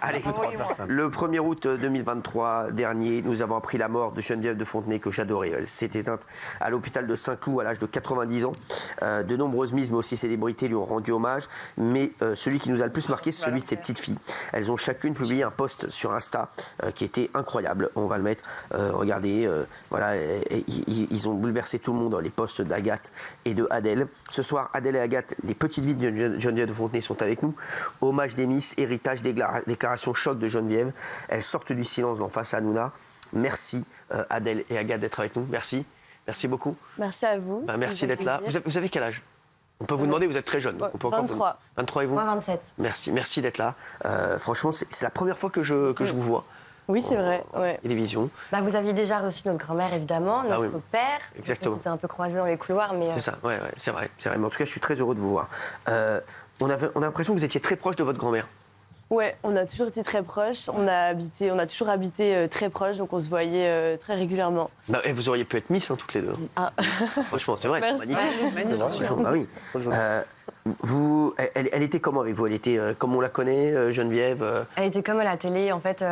Allez, le 1er août 2023 dernier, nous avons appris la mort de Geneviève de Fontenay, que j'adorais. Elle s'est éteinte à l'hôpital de Saint-Cloud à l'âge de 90 ans. De nombreuses mises, mais aussi célébrités lui ont rendu hommage. Mais celui qui nous a le plus marqué, c'est celui de ses petites filles. Elles ont chacune publié un post sur Insta qui était incroyable. On va le mettre. Regardez, voilà, ils ont bouleversé tout le monde, les posts d'Agathe et de Adèle. Ce soir, Adèle et Agathe, les petites vies de Geneviève de Fontenay sont avec nous. Hommage des Miss, héritage, déclaration choc de Geneviève. Elles sortent du silence dans Face à Hanouna. Merci Adèle et Agathe d'être avec nous. Merci. Merci beaucoup. Merci à vous. Merci d'être là. Vous avez quel âge? On peut vous demander, vous êtes très jeune. Donc on peut 23. 23 et vous? Moi, 27. Merci d'être là. Franchement, c'est la première fois que je vous vois. Oui, c'est vrai. Ouais. Télévision. Bah, vous aviez déjà reçu notre grand-mère, évidemment, notre père. Exactement. C'était un peu croisé dans les couloirs, mais... C'est ça, ouais, c'est vrai. Mais en tout cas, je suis très heureux de vous voir. On a l'impression que vous étiez très proche de votre grand-mère. Ouais, on a toujours été très proches. On a toujours habité très proches, donc on se voyait très régulièrement. Bah, et vous auriez pu être Miss, toutes les deux. Ah. Franchement, c'est vrai, Merci. c'est magnifique. Bah oui. Elle était comment avec vous? Elle était comme on la connaît, Geneviève Elle était comme à la télé, en fait.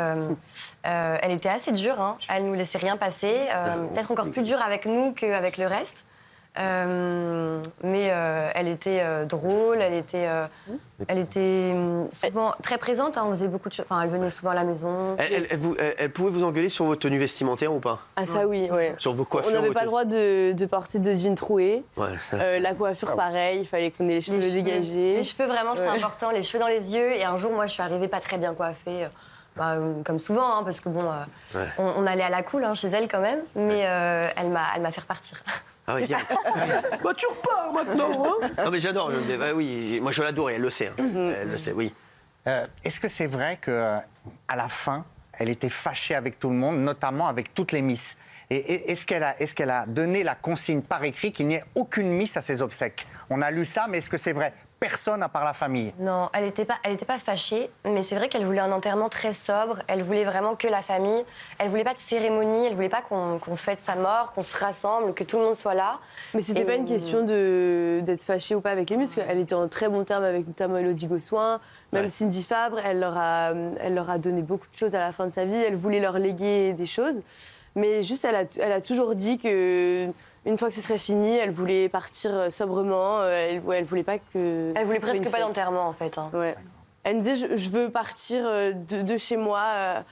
Elle était assez dure, hein. Elle nous laissait rien passer. Peut-être encore plus dure avec nous qu'avec le reste. Mais elle était drôle, elle était souvent très présente, hein, on faisait beaucoup de choses. Enfin, elle venait souvent à la maison. Elle pouvait vous engueuler sur votre tenue vestimentaire ou pas? Ah ça oui, ouais. Sur vos coiffures? On n'avait pas le droit de porter de jeans troués. Ouais. La coiffure, pareil, il fallait qu'on ait les cheveux dégagés. Les cheveux, vraiment, c'était important, les cheveux dans les yeux. Et un jour, moi, je suis arrivée pas très bien coiffée. Comme souvent, hein, parce que bon, on allait à la cool chez elle quand même. Mais elle m'a fait repartir. Ah oui, direct. Bah, tu repars maintenant, hein? Non mais j'adore Geneviève. Ah oui, moi je l'adore et elle le sait. Hein. Elle le sait, oui. Est-ce que c'est vrai qu'à la fin, elle était fâchée avec tout le monde, notamment avec toutes les Miss? Et est-ce qu'elle a donné la consigne par écrit qu'il n'y ait aucune Miss à ses obsèques? On a lu ça, mais est-ce que c'est vrai? Personne à part la famille. Non, elle n'était pas fâchée, mais c'est vrai qu'elle voulait un enterrement très sobre. Elle voulait vraiment que la famille. Elle voulait pas de cérémonie. Elle voulait pas qu'on fête sa mort, qu'on se rassemble, que tout le monde soit là. Mais c'était pas une question d'être fâchée ou pas avec les Miss, parce qu'elle était en très bon terme avec notamment Élodie Gossuin, même Cindy Fabre. Elle leur a donné beaucoup de choses à la fin de sa vie. Elle voulait leur léguer des choses, mais juste elle a toujours dit que une fois que ce serait fini, elle voulait partir sobrement. Elle voulait pas que... Elle voulait presque pas d'enterrement, en fait. Hein. Ouais. Elle me disait, je veux partir de chez moi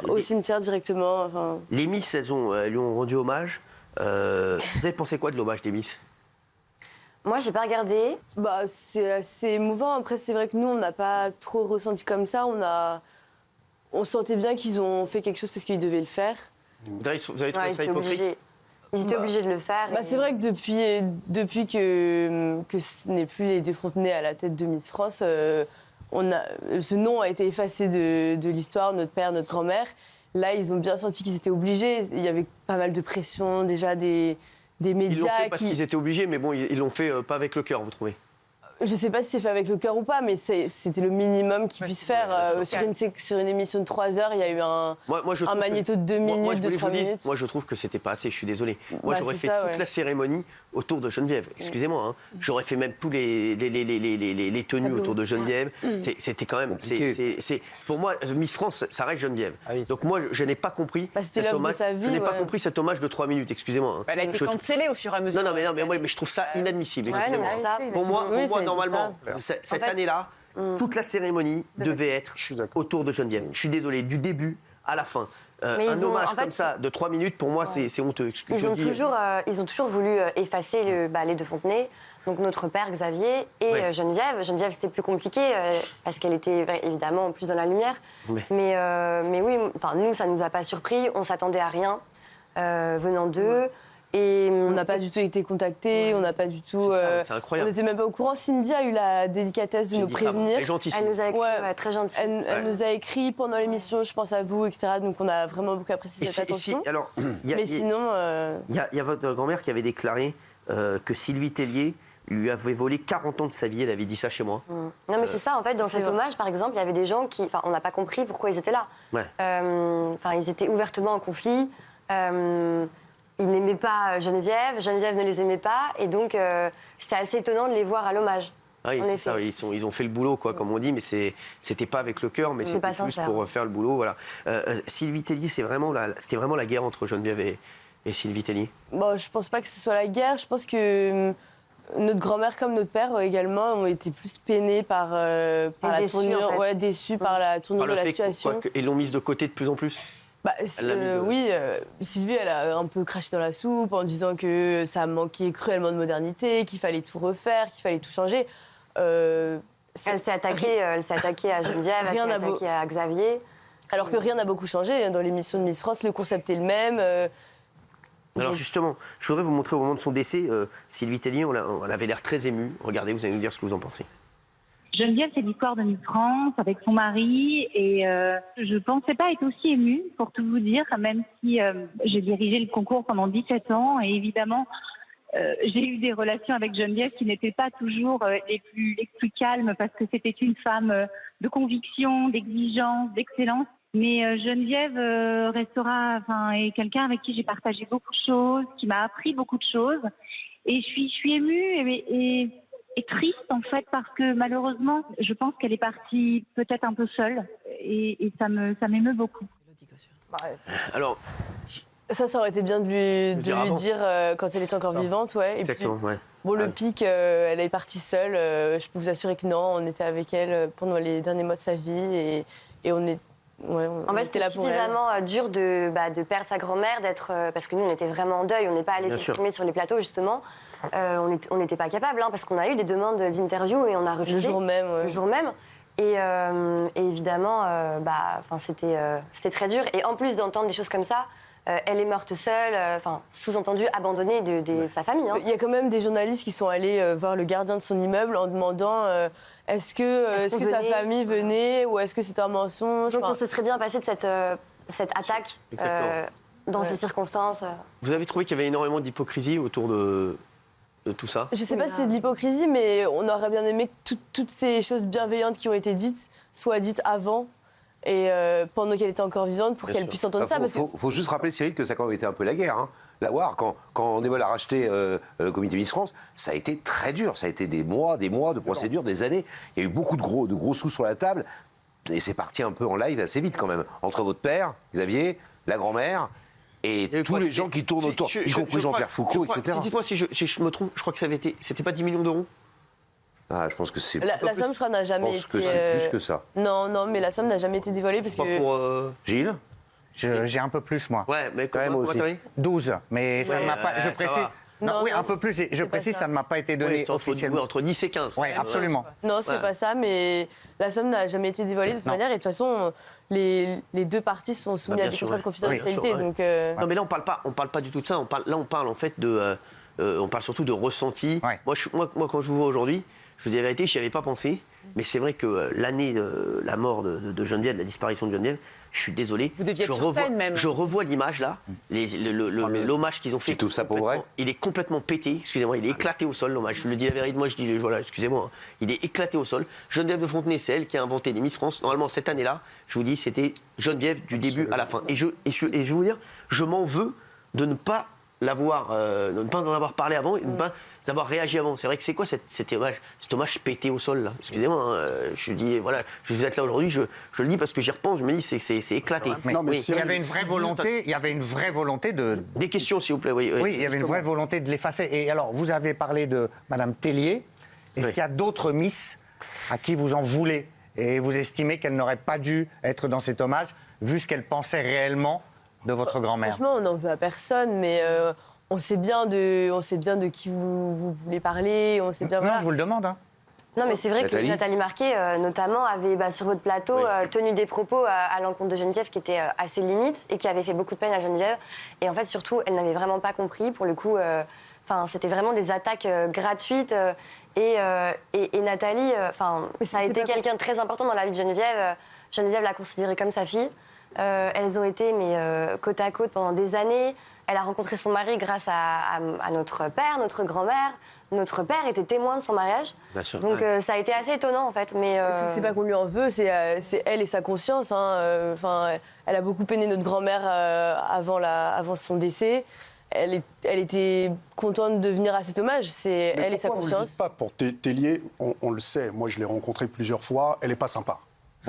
au cimetière directement. Enfin... Les Miss, elles lui ont rendu hommage. Vous avez pensé quoi de l'hommage des Miss? Moi, j'ai pas regardé. Bah, c'est assez émouvant. Après, c'est vrai que nous, on n'a pas trop ressenti comme ça. On sentait bien qu'ils ont fait quelque chose parce qu'ils devaient le faire. Vous avez trouvé ça hypocrite? Ils étaient obligés de le faire. Bah, c'est vrai que depuis que ce n'est plus les De Fontenay à la tête de Miss France, ce nom a été effacé de l'histoire, notre père, notre grand-mère. Là, ils ont bien senti qu'ils étaient obligés. Il y avait pas mal de pression, déjà des médias. Ils l'ont fait parce qu'ils étaient obligés, mais bon, ils l'ont fait pas avec le cœur, vous trouvez? Je sais pas si c'est fait avec le cœur ou pas, mais c'était le minimum qu'ils puissent faire. Sur une émission de 3 heures, il y a eu un magnéto de 2 minutes, de 3 minutes. Moi, je trouve que c'était pas assez, je suis désolé. Moi, j'aurais fait toute la cérémonie autour de Geneviève. Excusez-moi, hein. J'aurais fait même tous les tenues autour de Geneviève. C'était quand même... Pour moi, Miss France, ça reste Geneviève. Ah oui, donc moi, je n'ai pas compris cet hommage. Je n'ai pas compris cet hommage de 3 minutes, excusez-moi. Hein. Elle a été cancellée au fur et à mesure. Non, mais je trouve ça inadmissible. Pour moi, normalement, cette année-là, toute la cérémonie devait être autour de Geneviève. Je suis désolé, du début à la fin. Un hommage comme ça de 3 minutes, pour moi, c'est honteux. Ils ont toujours voulu effacer les De Fontenay, donc notre père Xavier et Geneviève. Geneviève, c'était plus compliqué parce qu'elle était évidemment plus dans la lumière. Mais oui, nous, ça nous a pas surpris. On s'attendait à rien venant d'eux. Et on n'a pas du tout été contactés, on n'a pas du tout. C'est incroyable. On n'était même pas au courant. Cindy a eu la délicatesse de nous prévenir. Elle est gentille. Elle nous a écrit, très gentille. Elle nous a écrit pendant l'émission, je pense à vous, etc. Donc on a vraiment beaucoup apprécié cette attention. Mais sinon. Il y a votre grand-mère qui avait déclaré que Sylvie Tellier lui avait volé 40 ans de sa vie. Elle avait dit ça chez moi. Non, mais c'est ça, en fait, dans cet hommage, par exemple, il y avait des gens qui. Enfin, on n'a pas compris pourquoi ils étaient là. Ils étaient ouvertement en conflit. Ils n'aimaient pas Geneviève ne les aimait pas, et donc c'était assez étonnant de les voir à l'hommage. Ah oui, c'est ça, oui. Ils ont fait le boulot, quoi, comme on dit, mais c'était pas avec le cœur, mais c'était plus sincère, pour faire le boulot. Voilà. Sylvie Tellier, c'était vraiment la guerre entre Geneviève et Sylvie Tellier. Bon, je pense pas que ce soit la guerre. Je pense que notre grand-mère comme notre père également ont été plus peinés par la tournure, déçus par la tournure de la situation. Et l'ont mise de côté de plus en plus. Oui, Sylvie, elle a un peu craché dans la soupe en disant que ça manquait cruellement de modernité, qu'il fallait tout refaire, qu'il fallait tout changer. Elle s'est attaquée à Geneviève, elle s'est attaquée à Xavier. Alors que rien n'a beaucoup changé. Dans l'émission de Miss France, le concept est le même. Alors justement, je voudrais vous montrer au moment de son décès, Sylvie Tellier, on avait l'air très émue. Regardez, vous allez nous dire ce que vous en pensez. Geneviève, c'est l'histoire de Miss France avec son mari et je pensais pas être aussi émue, pour tout vous dire, même si j'ai dirigé le concours pendant 17 ans et évidemment j'ai eu des relations avec Geneviève qui n'étaient pas toujours les plus calmes parce que c'était une femme de conviction, d'exigence, d'excellence. Mais Geneviève est quelqu'un avec qui j'ai partagé beaucoup de choses, qui m'a appris beaucoup de choses et je suis émue et triste en fait parce que malheureusement je pense qu'elle est partie peut-être un peu seule et ça m'émeut beaucoup. Alors ça aurait été bien de lui dire quand elle était encore vivante, ouais. Exactement, ouais. Bon, le pic, elle est partie seule. Je peux vous assurer que non, on était avec elle pendant les derniers mois de sa vie et on est. Ouais, en fait, c'était suffisamment dur de perdre sa grand-mère, parce que nous, on était vraiment en deuil, on n'est pas allé s'exprimer sur les plateaux, justement. On n'était pas capable, parce qu'on a eu des demandes d'interview et on a refusé. Le jour même. Ouais. Le jour même. Et évidemment, c'était très dur. Et en plus d'entendre des choses comme ça, elle est morte seule, sous-entendu abandonnée de sa famille. Il y a quand même des journalistes qui sont allés voir le gardien de son immeuble en demandant est-ce que sa famille venait ou est-ce que c'était un mensonge. Donc on se serait bien passé de cette attaque dans ces circonstances. Vous avez trouvé qu'il y avait énormément d'hypocrisie autour de tout ça? Je ne sais pas si c'est de l'hypocrisie, mais on aurait bien aimé que toutes ces choses bienveillantes qui ont été dites soient dites avant. Et pendant qu'elle était encore vivante, pour qu'elle puisse entendre ça. Faut juste rappeler, Cyril, que ça a quand même été un peu la guerre. Hein. La War, quand Endemol a racheté le comité Miss France, ça a été très dur. Ça a été des mois de procédures, des années. Il y a eu beaucoup de gros sous sur la table. Et c'est parti un peu en live assez vite quand même. Entre votre père, Xavier, la grand-mère, et tous les gens qui tournent autour, y compris Jean-Pierre Foucault, etc. Dites-moi si je me trompe, je crois que c'était pas 10 millions d'euros. Ah, je pense que c'est... La somme, je crois, n'a jamais été... Je pense que c'est plus que ça. Non, mais la somme n'a jamais été dévoilée parce que... Pour, Gilles? J'ai un peu plus, moi. Ouais, mais quand même aussi. 12, mais ça ne m'a pas... Je précise... un peu plus. Je précise, ça ne m'a pas été donné officiellement. Entre 10 et 15. Oui, absolument. Non, c'est pas ça, mais la somme n'a jamais été dévoilée de toute manière. Et de toute façon, les deux parties sont soumises à des contrats de confidentialité. Donc, non, mais là, on parle pas du tout de ça. On parle en fait de... on parle surtout de ressenti. Ouais. Moi, quand je vous vois aujourd'hui, je vous dis la vérité, je n'y avais pas pensé. Mais c'est vrai que l'année de la mort de Geneviève, de la disparition de Geneviève, je suis désolé. Vous deviez être sur scène même. Je revois l'image là, l'hommage qu'ils ont fait. Tu trouves ça pour vrai? Il est complètement pété, excusez-moi, il est éclaté au sol, l'hommage. Je le dis la vérité, moi je dis, voilà, excusez-moi, hein, il est éclaté au sol. Geneviève de Fontenay, c'est elle qui a inventé les Miss France. Normalement, cette année-là, je vous dis, c'était Geneviève du début à la fin. Et je vais vous dire, je m'en veux de ne pas de ne pas en avoir parlé avant et de ne pas avoir réagi avant. C'est vrai que c'est quoi cet hommage pété au sol là? Excusez-moi, je dis voilà, je vous êtes là aujourd'hui, je le dis parce que j'y repense, je me dis c'est éclaté. Non, mais il y avait une vraie volonté, de... Des questions s'il vous plaît, oui. Oui, il y avait une vraie volonté de l'effacer. Et alors, vous avez parlé de Madame Tellier. Est-ce qu'il y a d'autres Miss à qui vous en voulez et vous estimez qu'elle n'aurait pas dû être dans cet hommage, vu ce qu'elle pensait réellement de votre grand-mère? Franchement, on n'en veut à personne, mais on sait bien de qui vous voulez parler. On sait bien. Non, je vous le demande. Hein. Non, mais c'est vrai que Nathalie Marquet, notamment, avait sur votre plateau tenu des propos à l'encontre de Geneviève qui étaient assez limites et qui avaient fait beaucoup de peine à Geneviève. Et en fait, surtout, elle n'avait vraiment pas compris. Pour le coup, c'était vraiment des attaques gratuites. Et Nathalie, ça a été quelqu'un de très important dans la vie de Geneviève. Geneviève l'a considérée comme sa fille. Elles ont été côte à côte pendant des années. Elle a rencontré son mari grâce à notre père, notre grand-mère. Notre père était témoin de son mariage. Bien sûr, donc ça a été assez étonnant en fait. Mais c'est pas qu'on lui en veut, c'est elle et sa conscience. Hein. Elle a beaucoup peiné notre grand-mère avant son décès. elle était contente de venir à cet hommage. C'est Mais elle et sa pourquoi vous le conscience. dites pas pour Tellier, on le sait, moi je l'ai rencontrée plusieurs fois, elle n'est pas sympa.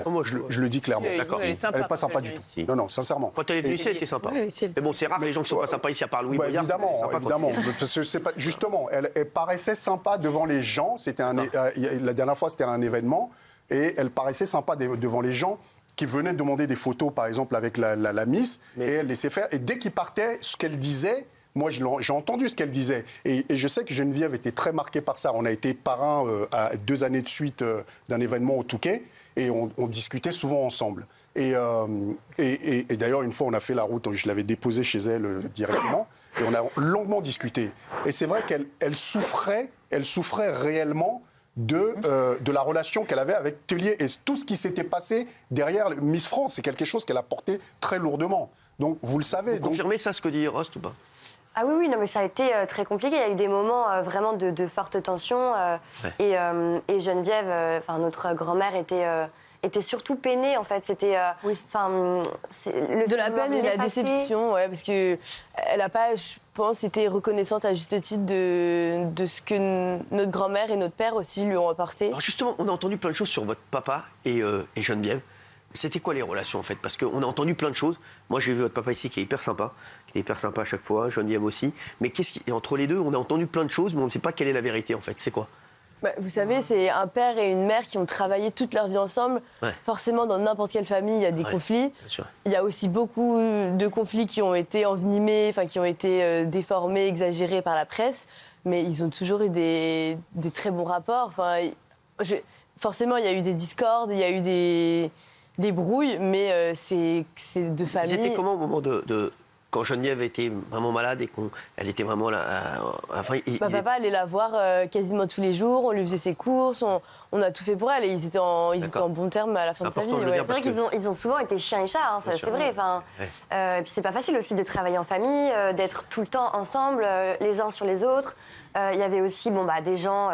Bon, moi, je le dis clairement. D'accord. Elle est sympa. Elle n'est pas quand sympa elle du vient tout. ici. Non, sincèrement. Quand elle est venue ici, elle était sympa. Oui, si elle- Mais bon, c'est rare les gens qui sont pas sympas ici, à part Louis Bah, Boyard. évidemment, Elle est sympa quand évidemment. Parce que c'est pas, justement, elle paraissait sympa devant les gens. La dernière fois, c'était un événement. Et elle paraissait sympa devant les gens qui venaient demander des photos, par exemple, avec la Miss. Et elle laissait faire. Et dès qu'il partait, ce qu'elle disait... Moi, j'ai entendu ce qu'elle disait. Et je sais que Geneviève était très marquée par ça. On a été parrain à 2 années de suite d'un événement au Touquet. Et on discutait souvent ensemble. Et d'ailleurs, une fois, on a fait la route. Je l'avais déposée chez elle directement. Et on a longuement discuté. Et c'est vrai qu'elle souffrait réellement de la relation qu'elle avait avec Tellier. Et tout ce qui s'était passé derrière Miss France, c'est quelque chose qu'elle a porté très lourdement. Donc, vous le savez. Vous confirmez ça, ce que dit Rost, ou pas? Ah oui, non, mais ça a été très compliqué. Il y a eu des moments vraiment de forte tension. Et Geneviève, notre grand-mère, était surtout peinée, en fait. C'était... Oui. De De la peine et de la déception, ouais, parce que elle n'a pas, je pense, été reconnaissante à juste titre de ce que notre grand-mère et notre père aussi lui ont apporté. Alors justement, on a entendu plein de choses sur votre papa et Geneviève. C'était quoi les relations en fait? Parce qu'on a entendu plein de choses. Moi j'ai vu votre papa ici qui est hyper sympa, à chaque fois, Geneviève aussi. Mais entre les deux, on a entendu plein de choses, mais on ne sait pas quelle est la vérité en fait. C'est quoi? Bah, vous savez, c'est un père et une mère qui ont travaillé toute leur vie ensemble. Ouais. Forcément, dans n'importe quelle famille, il y a des conflits. Bien sûr. Il y a aussi beaucoup de conflits qui ont été envenimés, qui ont été déformés, exagérés par la presse. Mais ils ont toujours eu des très bons rapports. Forcément, il y a eu des discordes, il y a eu des brouilles, mais c'est de famille. C'était comment au moment quand Geneviève était vraiment malade et qu'elle était vraiment là. Papa allait la voir quasiment tous les jours, on lui faisait ses courses, on a tout fait pour elle et ils étaient en bons termes à la fin de sa vie. important de le dire C'est vrai qu'ils ont souvent été chien et chat, hein, c'est vrai. Et puis c'est pas facile aussi de travailler en famille, d'être tout le temps ensemble, les uns sur les autres. Il y avait aussi des gens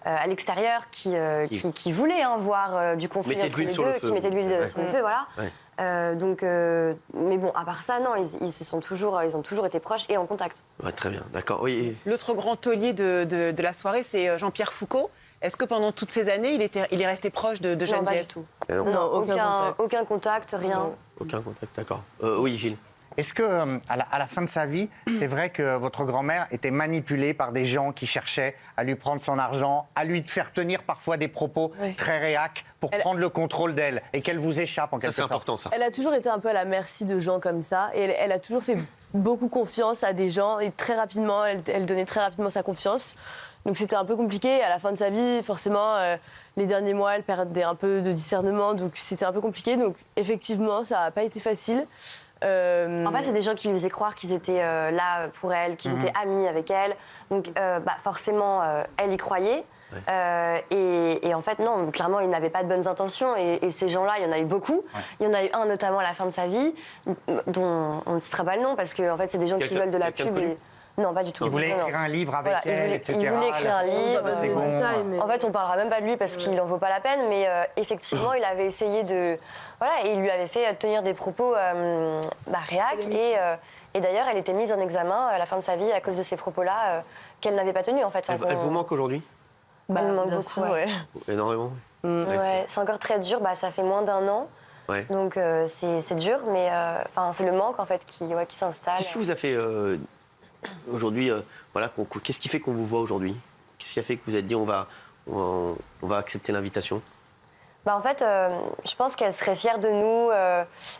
à l'extérieur qui voulaient voir du conflit entre les deux, qui mettaient de l'huile sur le feu, voilà. Ouais. Mais bon, à part ça, non, ils ont toujours été proches et en contact. Ouais, très bien, d'accord. Oui. L'autre grand taulier de la soirée, c'est Jean-Pierre Foucault. Est-ce que pendant toutes ces années, il est resté proche de Non, Geneviève? pas du tout. Non, Aucun contact, rien. Aucun contact, d'accord. Oui, Gilles. Est-ce que à la fin de sa vie, c'est vrai que votre grand-mère était manipulée par des gens qui cherchaient à lui prendre son argent, à lui faire tenir parfois des propos très réacs pour prendre le contrôle d'elle et qu'elle vous échappe en Ça, quelque c'est sorte? important, ça. Elle a toujours été un peu à la merci de gens comme ça et elle a toujours fait beaucoup confiance à des gens et très rapidement, elle donnait très rapidement sa confiance. Donc c'était un peu compliqué. À la fin de sa vie, forcément, les derniers mois, elle perdait un peu de discernement, donc c'était un peu compliqué. Donc effectivement, ça n'a pas été facile. En fait, c'est des gens qui lui faisaient croire qu'ils étaient là pour elle, qu'ils étaient amis avec elle. Donc forcément, elle y croyait. Et en fait, non, clairement, il n'avait pas de bonnes intentions. Et ces gens-là, il y en a eu beaucoup. Ouais. Il y en a eu un, notamment à la fin de sa vie, dont on ne citera pas le nom, parce que en fait, c'est des gens qui veulent de la pub. Non, pas du tout. Il voulait Non, non. écrire un livre avec elle, etc. Il voulait écrire un livre. C'est bon. En fait, on parlera même pas de lui parce qu'il n'en vaut pas la peine, mais effectivement, il avait essayé de... Voilà, et il lui avait fait tenir des propos réacs. Et d'ailleurs, elle était mise en examen à la fin de sa vie à cause de ces propos-là qu'elle n'avait pas tenus, en fait. Elle vous manque aujourd'hui? Elle me manque bien beaucoup, sûr, ouais. Énormément. Ouais, c'est encore très dur, ça fait moins d'1 an. Ouais. Donc c'est dur, mais c'est le manque en fait qui s'installe. Qu'est-ce qui vous a fait aujourd'hui, qu'est-ce qui fait qu'on vous voit aujourd'hui? Qu'est-ce qui a fait que vous êtes dit on va accepter l'invitation? En fait, je pense qu'elle serait fière de nous,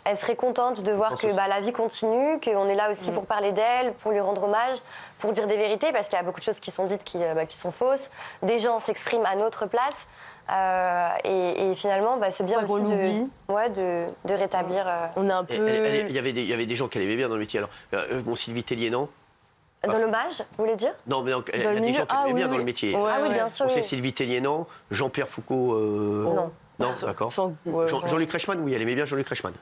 elle serait contente de voir que la vie continue, qu'on est là aussi pour parler d'elle, pour lui rendre hommage, pour dire des vérités, parce qu'il y a beaucoup de choses qui sont dites qui sont fausses. Des gens s'expriment à notre place. Et finalement, c'est bien aussi de rétablir. On a un peu. Il y avait des gens qu'elle aimait bien dans le métier. Alors, Sylvie Tellier, non? Dans l'hommage, vous voulez dire? Non, mais il y a des gens qu'elle aimait bien dans le métier. Ouais, oui, bien sûr. On sait Sylvie Tellier, non? Jean-Pierre Foucault, Non. Non, d'accord. Jean-Luc Reichmann, oui, elle aimait bien Jean-Luc Reichmann.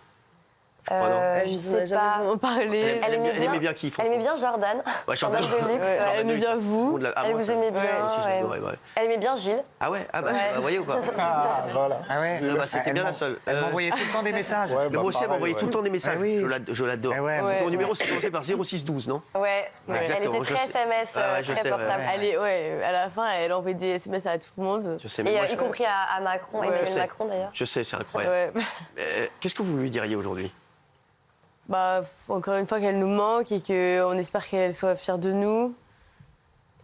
Elle Je nous en a sais jamais pas. vraiment parlé. Elle aimait bien qui Elle aimait bien Jordan. Ouais, Jordan. Jordan de luxe. Ouais, ouais. elle aimait bien vous. Ah, Elle moi, vous ça- aimait bien. Aussi, je ouais. l'adorais, ouais. Elle aimait bien Gilles. Ah ouais, ah bah, Ouais. vous voyez ou pas Ah, voilà. Ah ouais. Ah bah, c'était Elle bien m'en- la seule. Elle m'envoyait tout le temps des messages. Ouais, Mais moi aussi, elle pareil, m'envoyait ouais. tout le temps des messages. Ah oui. Je l'adore. Ah ouais. Ton Ouais. numéro, c'est commencé par 0612, non Ouais. Elle Exactement, était je très sais. SMS, Ah ouais, je très sais, ouais. portable. À la fin, elle envoyait des SMS à tout le monde. Je sais, Et mais moi, y compris à Macron, Ouais, Emmanuel je sais. Macron d'ailleurs. je sais, c'est incroyable. Ouais. Qu'est-ce que vous lui diriez aujourd'hui? Bah, encore une fois qu'elle nous manque et qu'on espère qu'elle soit fière de nous.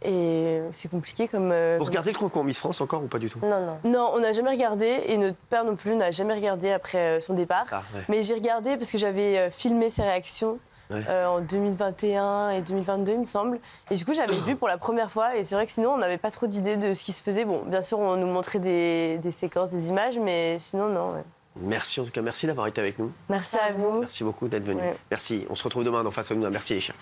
Et c'est compliqué comme... Vous regardez le concours Miss France encore ou pas du tout? Non, non. Non, on n'a jamais regardé et notre père non plus n'a jamais regardé après son départ. Ça, ouais. Mais j'ai regardé parce que j'avais filmé ses réactions Ouais. en 2021 et 2022, il me semble. Et du coup, j'avais vu pour la première fois. Et c'est vrai que sinon, on n'avait pas trop d'idées de ce qui se faisait. Bon, bien sûr, on nous montrait des séquences, des images, mais sinon, non. Ouais. Merci en tout cas, merci d'avoir été avec nous. Merci à vous. Merci beaucoup d'être venu. Ouais. Merci. On se retrouve demain dans Face à nous. Merci les chiens.